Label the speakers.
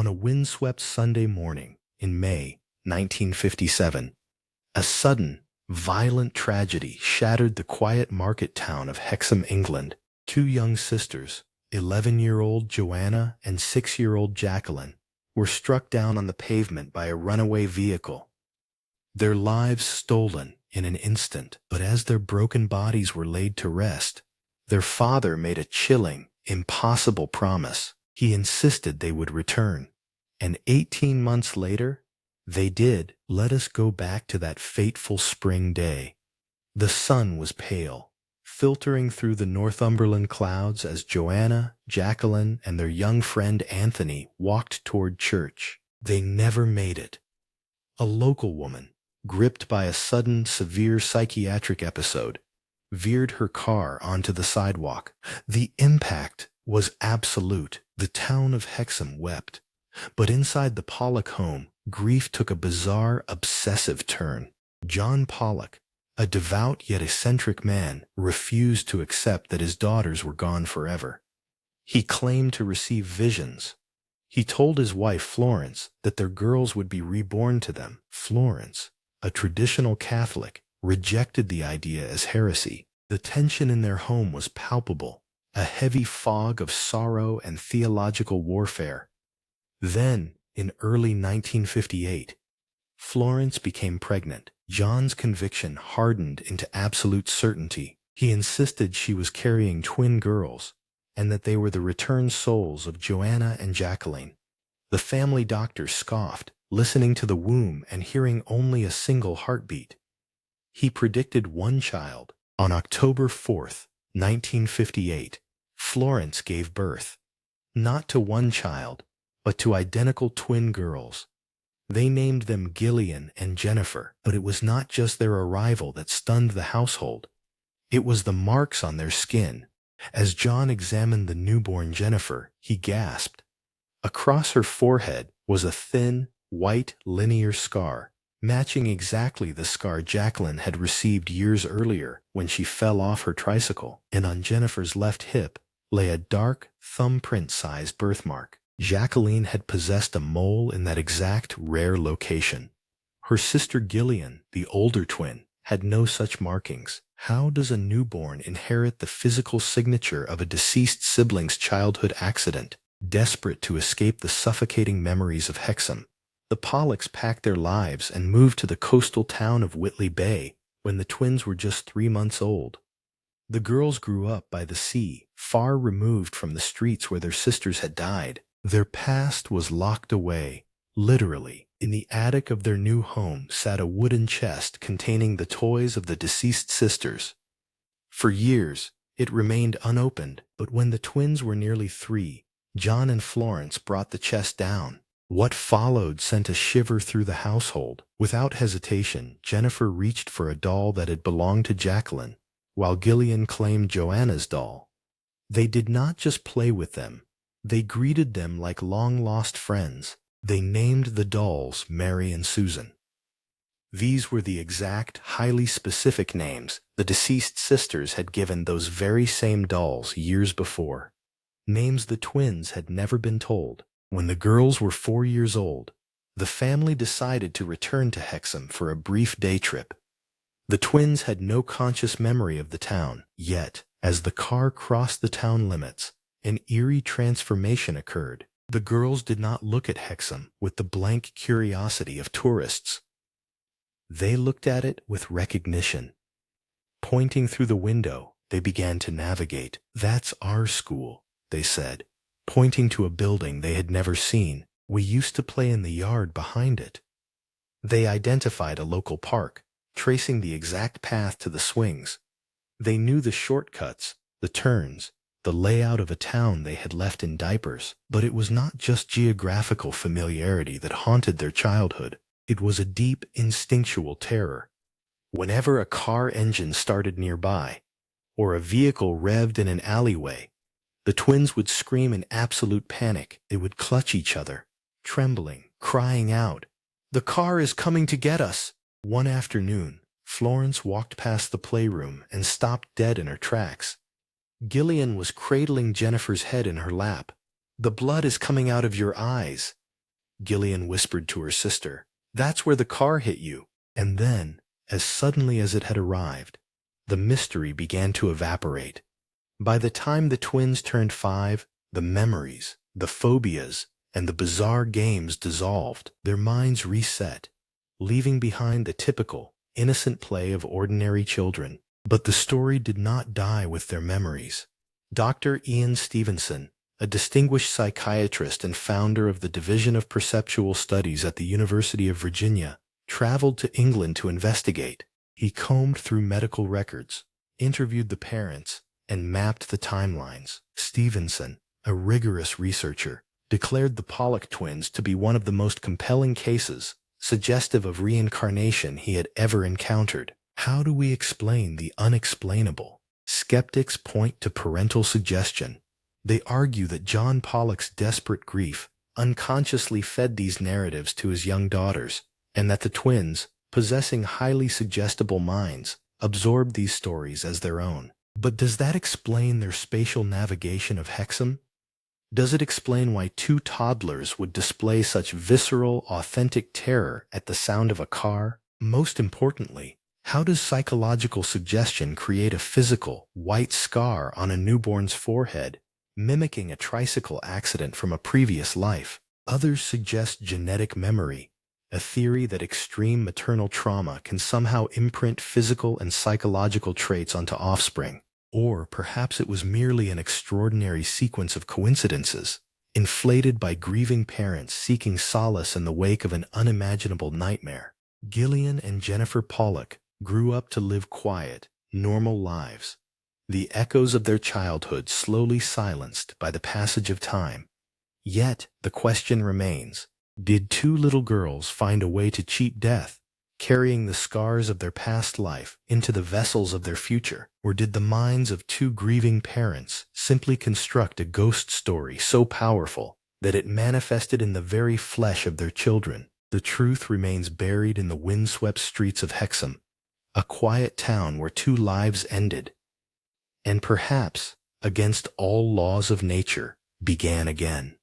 Speaker 1: On a windswept Sunday morning in May 1957, a sudden, violent tragedy shattered the quiet market town of Hexham, England. Two young sisters, 11-year-old Joanna and 6-year-old Jacqueline, were struck down on the pavement by a runaway vehicle. Their lives stolen in an instant, but as their broken bodies were laid to rest, their father made a chilling, impossible promise. He insisted they would return. And 18 months later, they did. Let us go back to that fateful spring day. The sun was pale, filtering through the Northumberland clouds as Joanna, Jacqueline, and their young friend Anthony walked toward church. They never made it. A local woman, gripped by a sudden, severe psychiatric episode, veered her car onto the sidewalk. The impact was absolute. The town of Hexham wept. But inside the Pollock home, grief took a bizarre, obsessive turn. John Pollock, a devout yet eccentric man, refused to accept that his daughters were gone forever. He claimed to receive visions. He told his wife, Florence, that their girls would be reborn to them. Florence, a traditional Catholic, rejected the idea as heresy. The tension in their home was palpable, a heavy fog of sorrow and theological warfare. Then, in early 1958, Florence became pregnant. John's conviction hardened into absolute certainty. He insisted she was carrying twin girls, and that they were the returned souls of Joanna and Jacqueline. The family doctor scoffed, listening to the womb and hearing only a single heartbeat. He predicted one child. On October 4th, 1958, Florence gave birth, not to one child, but to identical twin girls. They named them Gillian and Jennifer, but it was not just their arrival that stunned the household. It was the marks on their skin. As John examined the newborn Jennifer, he gasped. Across her forehead was a thin, white, linear scar, matching exactly the scar Jacqueline had received years earlier when she fell off her tricycle. And on Jennifer's left hip lay a dark, thumbprint-sized birthmark. Jacqueline had possessed a mole in that exact rare location. Her sister Gillian, the older twin, had no such markings. How does a newborn inherit the physical signature of a deceased sibling's childhood accident? Desperate to escape the suffocating memories of Hexham, the Pollocks packed their lives and moved to the coastal town of Whitley Bay when the twins were just 3 months old. The girls grew up by the sea, far removed from the streets where their sisters had died. Their past was locked away, literally. In the attic of their new home sat a wooden chest containing the toys of the deceased sisters. For years, it remained unopened, but when the twins were nearly 3, John and Florence brought the chest down. What followed sent a shiver through the household. Without hesitation, Jennifer reached for a doll that had belonged to Jacqueline, while Gillian claimed Joanna's doll. They did not just play with them. They greeted them like long-lost friends. They named the dolls Mary and Susan. These were the exact, highly specific names the deceased sisters had given those very same dolls years before. Names the twins had never been told. When the girls were 4 years old, the family decided to return to Hexham for a brief day trip. The twins had no conscious memory of the town, yet, as the car crossed the town limits, an eerie transformation occurred. The girls did not look at Hexham with the blank curiosity of tourists. They looked at it with recognition. Pointing through the window, they began to navigate. "That's our school," they said, pointing to a building they had never seen. "We used to play in the yard behind it." They identified a local park, tracing the exact path to the swings. They knew the shortcuts, the turns, the layout of a town they had left in diapers. But it was not just geographical familiarity that haunted their childhood. It was a deep, instinctual terror. Whenever a car engine started nearby, or a vehicle revved in an alleyway, the twins would scream in absolute panic. They would clutch each other, trembling, crying out, "The car is coming to get us!" One afternoon, Florence walked past the playroom and stopped dead in her tracks. Gillian was cradling Jennifer's head in her lap. "The blood is coming out of your eyes." Gillian whispered to her sister. "That's where the car hit you." And then, as suddenly as it had arrived, the mystery began to evaporate. By the time the twins turned 5, the memories, the phobias, and the bizarre games dissolved. Their minds reset, leaving behind the typical, innocent play of ordinary children. But the story did not die with their memories. Dr. Ian Stevenson, a distinguished psychiatrist and founder of the Division of Perceptual Studies at the University of Virginia, traveled to England to investigate. He combed through medical records, interviewed the parents, and mapped the timelines. Stevenson, a rigorous researcher, declared the Pollock twins to be one of the most compelling cases, suggestive of reincarnation he had ever encountered. How do we explain the unexplainable? Skeptics point to parental suggestion. They argue that John Pollock's desperate grief unconsciously fed these narratives to his young daughters, and that the twins, possessing highly suggestible minds, absorbed these stories as their own. But does that explain their spatial navigation of Hexham? Does it explain why 2 toddlers would display such visceral, authentic terror at the sound of a car? Most importantly, how does psychological suggestion create a physical, white scar on a newborn's forehead, mimicking a tricycle accident from a previous life? Others suggest genetic memory, a theory that extreme maternal trauma can somehow imprint physical and psychological traits onto offspring. Or perhaps it was merely an extraordinary sequence of coincidences, inflated by grieving parents seeking solace in the wake of an unimaginable nightmare. Gillian and Jennifer Pollock grew up to live quiet, normal lives, the echoes of their childhood slowly silenced by the passage of time. Yet the question remains, did 2 little girls find a way to cheat death, carrying the scars of their past life into the vessels of their future? Or did the minds of 2 grieving parents simply construct a ghost story so powerful that it manifested in the very flesh of their children? The truth remains buried in the windswept streets of Hexham, a quiet town where 2 lives ended, and perhaps, against all laws of nature, began again.